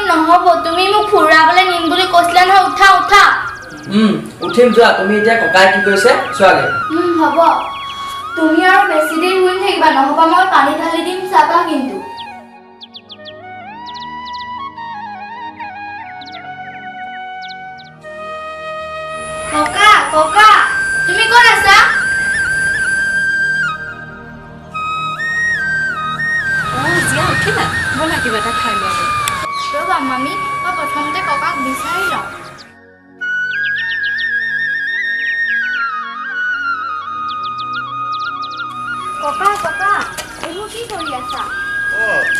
নহ'ব তুমি মোক ফুৰাবলৈ নিম বুলি কৈছিলা নহয় উঠা উঠা উঠিম যোৱা তুমি এতিয়া ককাই কি কৈছে চোৱাগে হ'ব তুমি আৰু বেছি দেৰি শুই থাকিবা নহ'বা মই পানী ঢালি দিম চাবা কিন্তু ককা ককা তুমি ক'ত আছা জিয়া উঠিলা ব'লা কিবা এটা খাই লোৱা ৰ'বা মামী মই প্ৰথমতে ককাক বিচাৰি লওঁ ককা ককা এইবোৰ কি কৰি আছা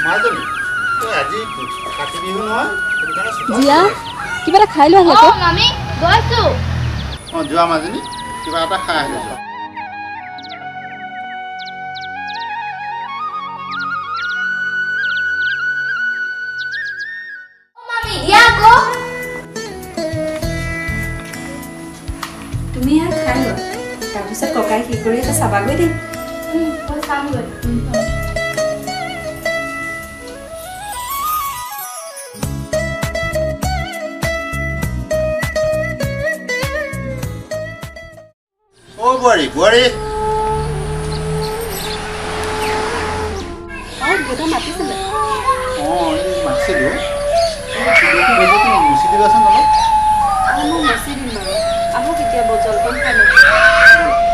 মাজনী তই আজি কাতি বিহু নহয় জিয়া কিবা এটা খাই লোৱা মামী গৈছো যোৱা মাজনী কিবা এটা খাই আহিলে যোৱা মামী দিয়া আকৌ তুমি ইয়াত খাই লোৱা তাৰপিছত ককাই কি কৰি আছে চাবাগৈ দেই মই চামগৈ বোৱাৰী দেউতা মাতিছিলে এই মাতিছিলোঁ মুচি দিবাচোন অলপ মই মচি দিম বাৰু আহোঁ কেতিয়াবা জলপান খাই ল'ম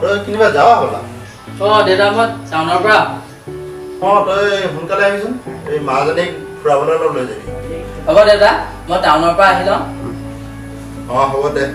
তই কিনিবা যাৱা হ'লা দেউতা মই টাউনৰ পৰা তই সোনকালে আহিছোন এই মাজনীক ফুৰাবলৈ অলপ লৈ যাবি হ'ব দেউতা মই টাউনৰ পৰা আহি লওঁ হ'ব দে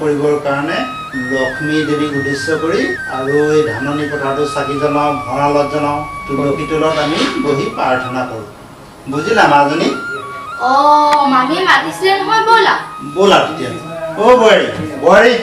নকৰিবৰ কাৰণে লক্ষ্মী দেৱীক উদ্দেশ্য কৰি আৰু এই ধাননি পথাৰটো চাকি জ্বলাওঁ ভঁৰালত জ্বলাওঁ তুলসী তলত আমি বহি প্ৰাৰ্থনা কৰোঁ বুজিলা মাজনী মামী মাতিছিলে নহয় ব'লা ব'লা তেতিয়া বোৱাৰী